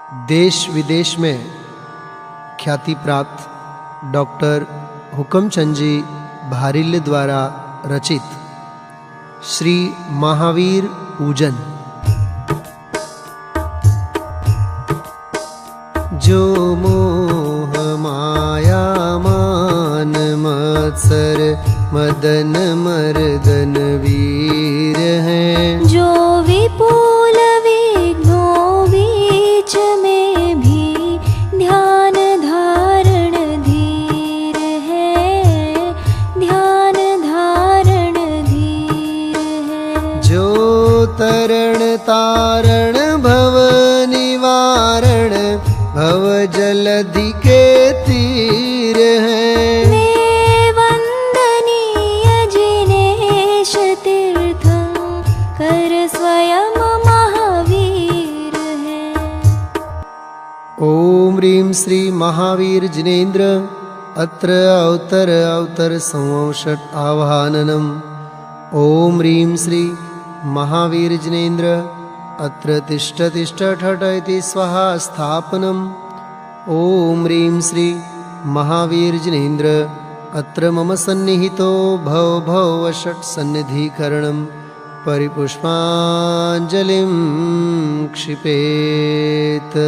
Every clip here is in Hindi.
देश विदेश में ख्याति प्राप्त डॉक्टर हुकमचंद जी भारिल्य द्वारा रचित श्री महावीर पूजन। जो मोह माया मान मत्सर मदन मर्दन वीर हैं, जो विपुल विघ्नों बीच में भी ध्यान धारण धीर है, ध्यान धारण धीर है। जो तरण तारण भव निवारण भव जलधि के तीर हैं, वे वंदनीय जिनेश तीर्थं कर स्वयं महावीर है। ओम ह्रीं श्री महावीर जिनेन्द्र अत्र अवतर संवषट आवाहननम्। ओम ह्रीं श्री महावीर जिनेन्द्र अत्र तिष्ठ तिष्ठ ठठ इति स्वाहा स्थापनम्। ओम ह्रीं श्री महावीर जिनेन्द्र अत्र मम सन्निहितो भव भव षट् सन्निधिकरणं परिपुष्पाञ्जलिं क्षिपेत्।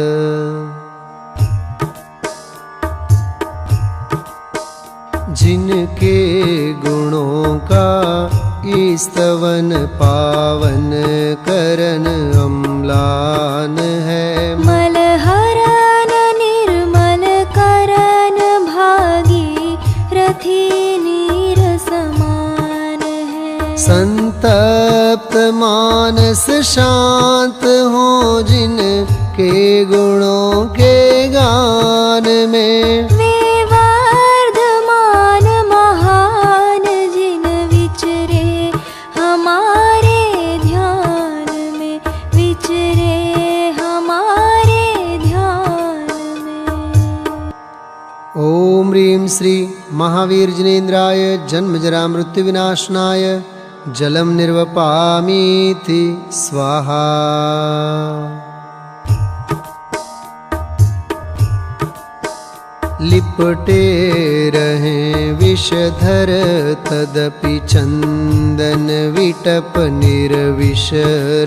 जिनके गुणों का स्तवन पावन करन अम्लान है, मलहरन निर्मल करन भागी रथी नीर समान है। संतप्त मानस शांत हो जिनके गुणों के गान में, वे वर्धमान महान जिन विचरे हमारे ध्यान में, विचरे हमारे ध्यान में। ओम ह्रीं श्री महावीर जिनेन्द्राय जन्म जरा मृत्यु विनाशनाय जलम निर्वपामीति स्वाहा। लिपटे रहें विषधर तदपि चंदन विटप निर्विष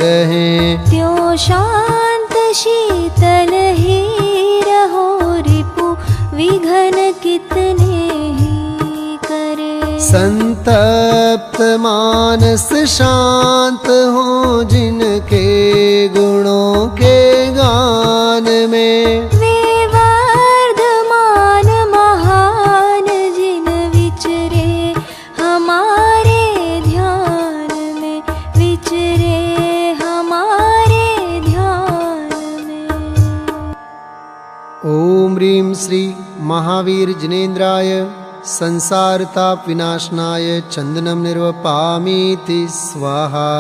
रहें, त्यों शांत शीतल ही रहो रिपु विघन कितने ही करे। संतप्त मानस शांत हो जिनके गुणों के गान में, वे वर्धमान महान जिन विचरे हमारे ध्यान में, विचरे हमारे ध्यान में। ओम ह्रीं श्री महावीर जिनेन्द्राय संसार ताप विनाशनाय चंदनम निर्वपामीति स्वाहा।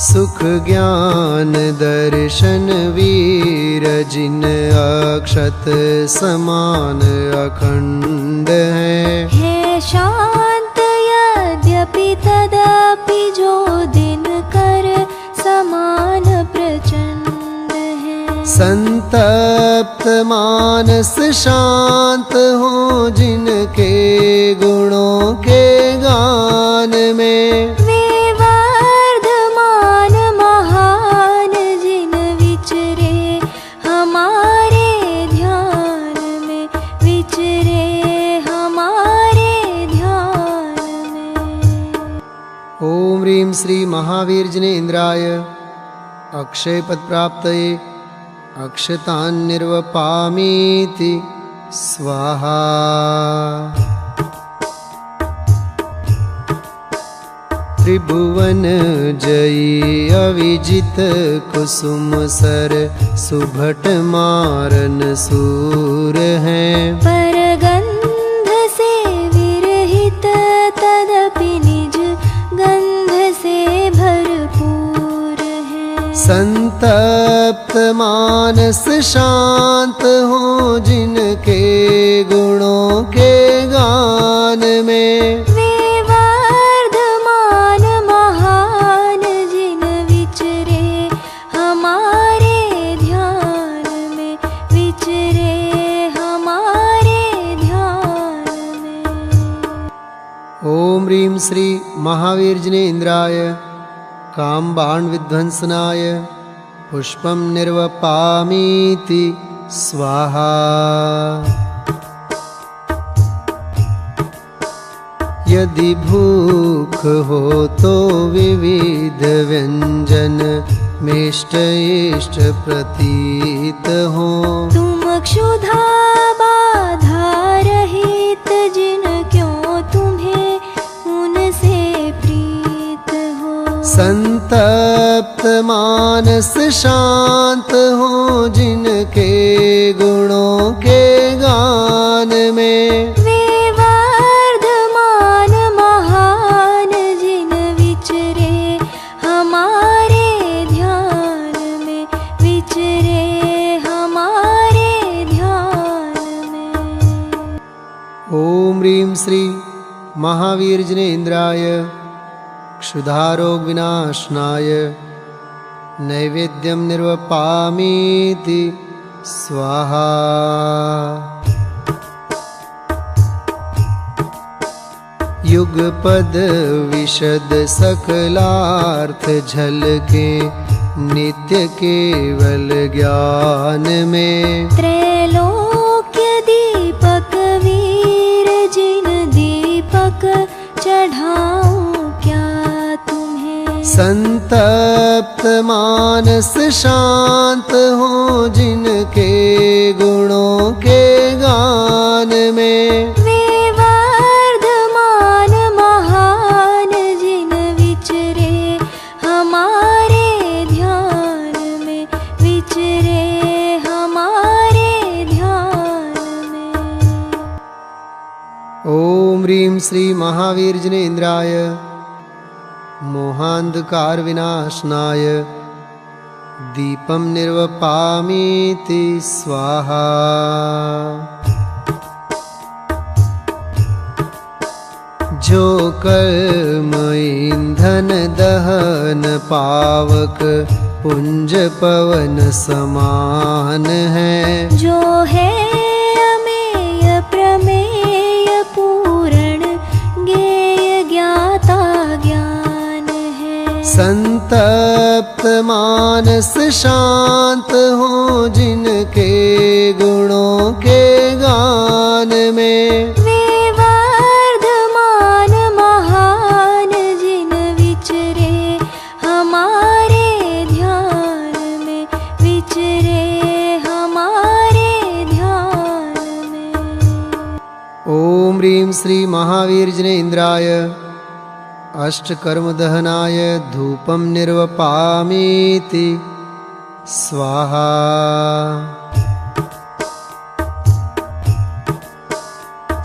सुख ज्ञान दर्शन वीर जिन अक्षत समान अखंड है शांत यद्यपि तदपि जो दिन कर समान प्रचंड है। संतप्त मानस शांत हो जिनके गुणों के गान में, वे वर्धमान महान जिन विचरे हमारे ध्यान में, विचरे हमारे ध्यान में। ओम ह्रीं श्री महावीर जिनेन्द्राय अक्षय पद प्राप्तये अक्षतान् निर्वपामीति स्वाहा। त्रिभुवन जयी अविजित कुसुम सर सुभट मारन सूर हैं, परगंध से विरहित तदपि निज गंध से भरपूर है। संतप्त मानस शांत हो जिनके गुणों के गान में, वे वर्धमान महान महावीर्जिनेन्द्राय कामबाण विध्वंसनाय पुष्पं निर्वपामीति स्वाहा। यदि भूख हो तो विविध व्यंजन मेष्ट इष्ट प्रतीत हो। तुम क्षुधा बाधा रहित जिन क्यों तुम्हें उनसे प्रीत हो। संतप्त मानस शांत हो जिनके गुणों के गान में। श्री महावीर्जिनेन्द्राय क्षुधारोग विनाशनाय नैवेद्यं निर्वपामीति स्वाहा। युगपद विशद सकलार्थ झलके नित्य केवल ज्ञान में। त्रैलोक्य दीपक चढ़ाऊं क्या तुम्हें। संतप्त मानस शांत हो जिनके गुणों के गान में। वे वर्धमान महान जिन विचरे हमारे ध्यान में। विचरे हमारे ध्यान में। ओम ह्रीं श्री महावीर्जिनेन्द्राय मोहांधकार विनाशनाय दीपं निर्वपामीति स्वाहा। जो कर्म ईंधन दहन पावक पुंज पवन समान है। जो है अमेय प्रमेय पूर्ण ज्ञेय ज्ञाता ज्ञान है। संतप्त मानस शांत हो जिनके गुणों के गान में। वे वर्धमान महान जिन विचरे हमारे ध्यान में। विचरे हमारे ध्यान में। ओम ह्रीं श्री महावीर्जिनेन्द्राय अष्टकर्म दहनाय धूपं निर्वपामीति स्वाहा।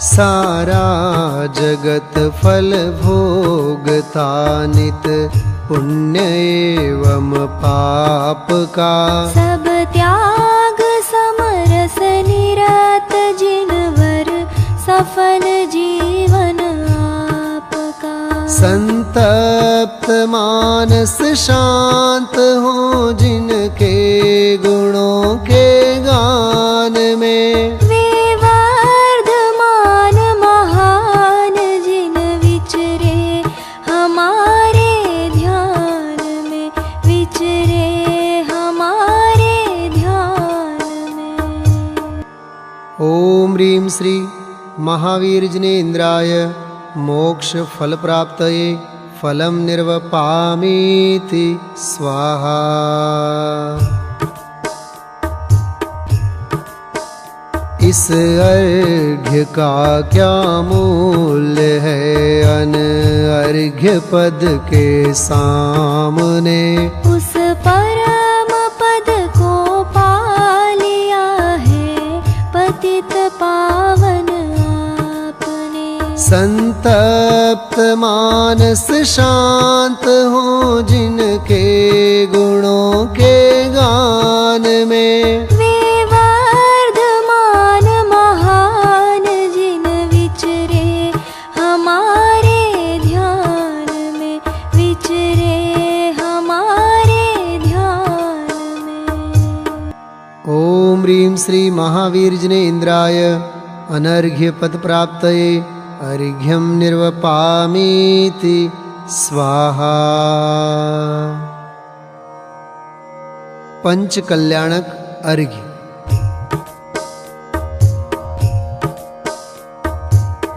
सारा जगत फल भोगता नित पुण्य एवं पाप का। सब त्याग समरस निरत जिनवर सफल जीवन आपका। संतप्त मानस शांत हो जिनके गुणों के गान में। वे वर्धमान महान जिन विचरे हमारे ध्यान में। विचरे हमारे ध्यान में। ओम ह्रीं श्री महावीर्जिनेन्द्राय मोक्ष फल प्राप्तये फलं निर्वपामीति स्वाहा। इस अर्घ्य का क्या मूल्य है अनर्घ्य पद के सामने। उस परम पद को पा लिया है पतित पावन आपने। संतप्त मानस शांत हो जिनके गुणों के गान में। वे वर्धमान महान जिन विचरे हमारे ध्यान में। विचरे हमारे ध्यान में। ओम ह्रीं श्री महावीर्जिनेन्द्राय अनर्घ्य पद प्राप्तये अर्घ्यं निर्वपामीति स्वाहा। पंच कल्याणक अर्घ्य।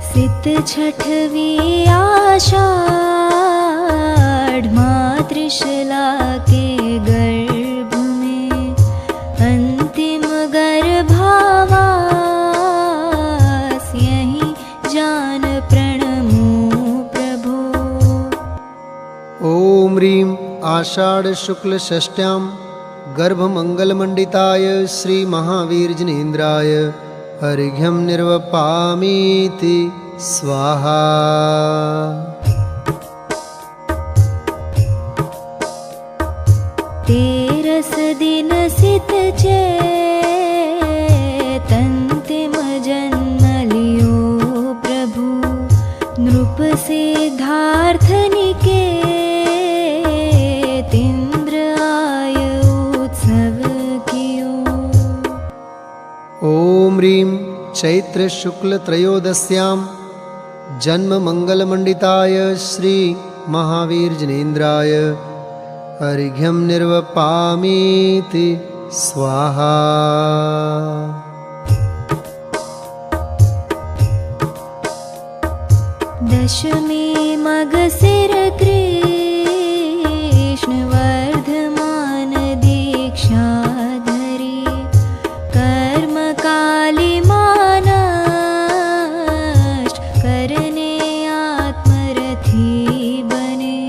सित छठवी आषाढ़ मातृशला के गर्भ में अंतिम गर्भावास यहीं जान प्रणमो प्रभो। ओम ह्रीं आषाढ़ शुक्ल षष्ट्यां गर्भमंगलमंडिताय श्री महावीर जिनेन्द्राय अर्घ्यं निर्वपामीति स्वाहा। तेरस दिन सित चेतंतिम जन्म लियो प्रभु नृप सिद्धार्थ निकेत इंद्र आय उत्सव कियो। ओम ह्रीं चैत्र शुक्ल त्रयोदश्यां जन्म मंगलमंडिताय श्री महावीर जिनेन्द्राय अर्घ्यं निर्वपामीति स्वाहा। दशमी मगसिर कृष्ण वर्धमान दीक्षा धरी कर्म काली मानष्ट करने आत्मरथी बने।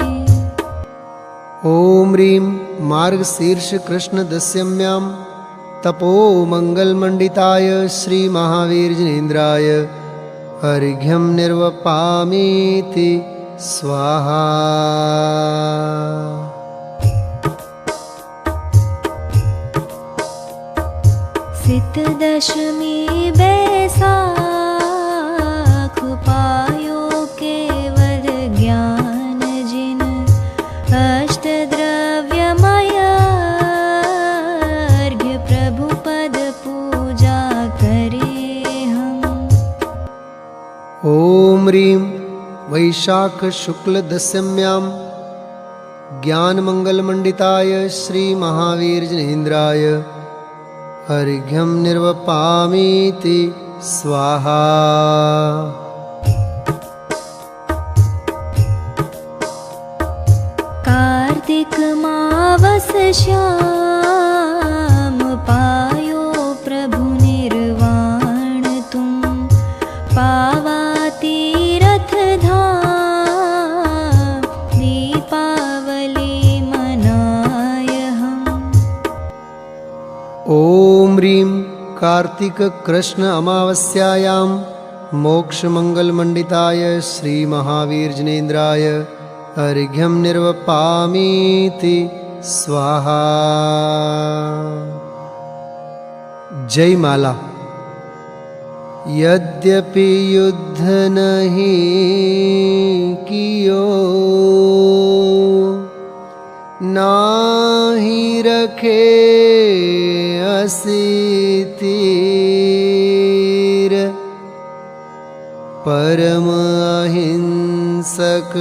ओम ह्रीं मार्गशीर्ष कृष्ण दशम्यां तपो मंगलमंडिताय श्री महावीर जिनेन्द्राय अर्घ्यं निर्वपामीति स्वाहा। सित दशमी बैसाख पायो केवल ज्ञान जिन अष्ट द्रव्यमय अर्घ्य प्रभु पद पूजा करे हम। ओम ह्रीं वैशाख शुक्ल दशम्यां ज्ञान मंगलमंडिताय श्री महावीर जिनेन्द्राय अर्घ्यं निर्वपामीति स्वाहा। कार्तिक मावस श्याम पायो प्रभु निर्वाण तुम पावा तीरथ धाम दीपावली मनाय हम। ओम ह्रीं कार्तिक कृष्ण अमावस्यायां मोक्ष मंगलमंडिताय श्री महावीर जिनेन्द्राय अर्घ्यं निर्वपामीति स्वाहा। जय माला। यद्यपि युद्ध नहीं कियो नाही रखे असितीर परम अहिंसक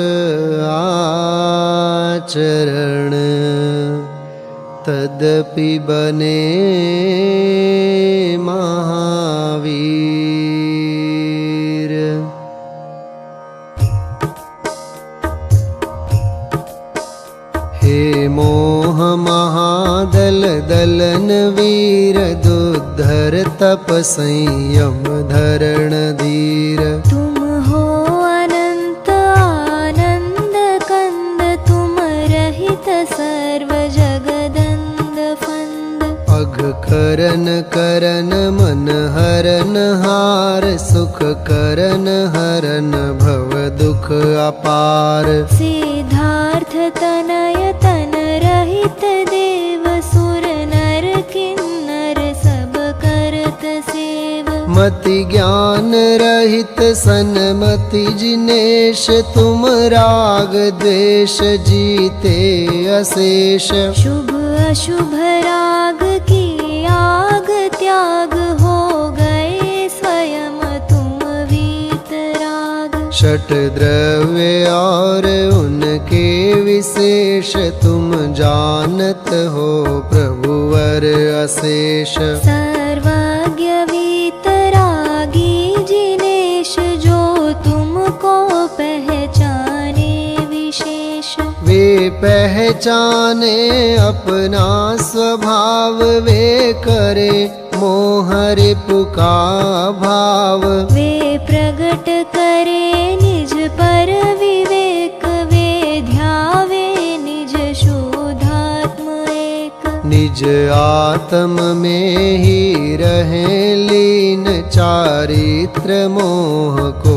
आचरण तदपि बने महावीर। हे मोह महादल दलन वीर दुद्धर तप संयम धरण धीर। तुम हो अनंत आनंद कंद तुम रहित सर्व जगदंद फंद। अघ करन करन मन हरन हार सुख करन हरन भव दुख अपार। सिद्धार्थ तनय तन रहित देव सुर नर किन्नर सब करत सेव। मति ज्ञान रहित सन्मति जिनेश तुम राग द्वेष जीते अशेष। शुभ अशुभ राग की आग त्याग हो गए स्वयं तुम वीतराग। षट द्रव्य और उनके विशेष तुम जानत हो प्रभुवर अशेष। सर्वज्ञ वीतरागी जिनेश जो तुमको पहचाने विशेष। वे पहचाने अपना स्वभाव वे करे मोह रिपु का भाव। वे प्रगट करे निज पर विवेक वे ध्यावे निज शुद्धात्म एक। निज आत्म में ही रहे लीन चारित्र मोह को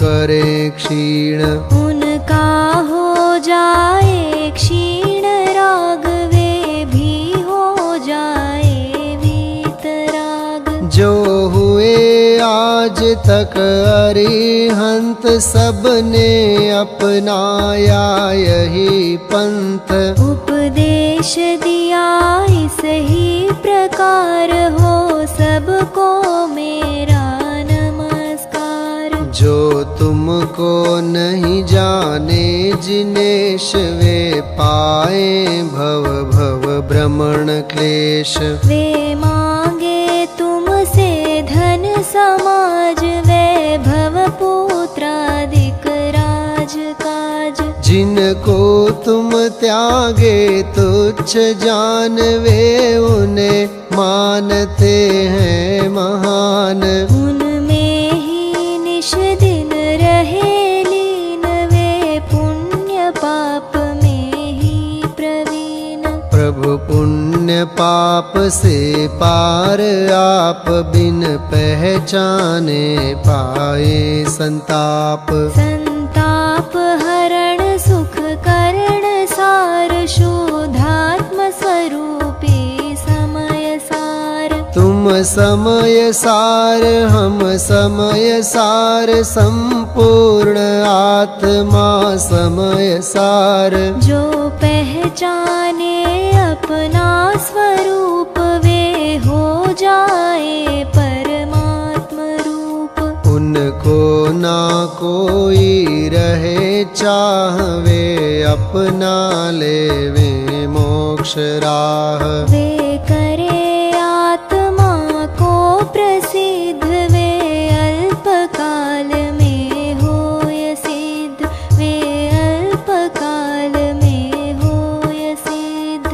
करे क्षीण। उनका हो जाए क्षीण राग वे भी हो जाए वीतराग। जो हुए आज तक अरिहंत सबने अपनाया यही पंथ। उपदेश दिया इस ही प्रकार हो सबको मेरा नमस्कार। जो तुमको नहीं जाने जिनेश वे पाए भव भव भ्रमण क्लेश। वे मांगे तुमसे धन समाज वैभव पुत्रादिक राज काज। जिनको तुम त्यागे तुच्छ जान वे उन्हें मानते हैं महान। उनमें ही निश दिन रहे लीन वे पुण्य पाप में ही प्रवीण। प्रभु पुण्य पाप से पार आप बिन पहचाने पाए संताप। संताप हरण सुख करण सार शुद्धात्म स्वरूपी समय सार। तुम समय सार हम समय सार संपूर्ण आत्मा समय सार। जो पहचाने अपना स्वरूप वे हो जाए परमात्म रूप। उनको ना कोई रहे चाहवे अपना लेवे मोक्ष राह। वे करे आत्मा को प्रसिद्ध वे अल्पकाल में होय सिद्ध। वे अल्पकाल में होय सिद्ध।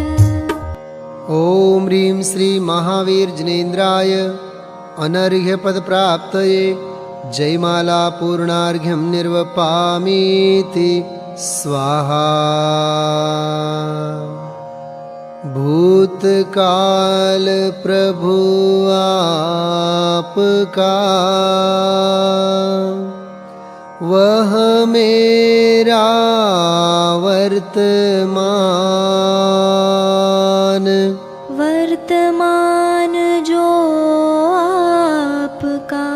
ओम ह्रीं श्री महावीर जिनेन्द्राय अनर्घ्य पद प्राप्तये जयमाला पूर्णार्घ्यं निर्वपामीति स्वाहा। भूतकाल प्रभु आपका वह मेरा वर्तमान। वर्तमान जो आपका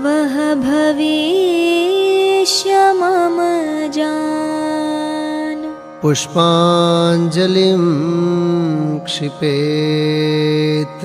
वह भविष्य मम जान। पुष्पांजलिं क्षिपेत।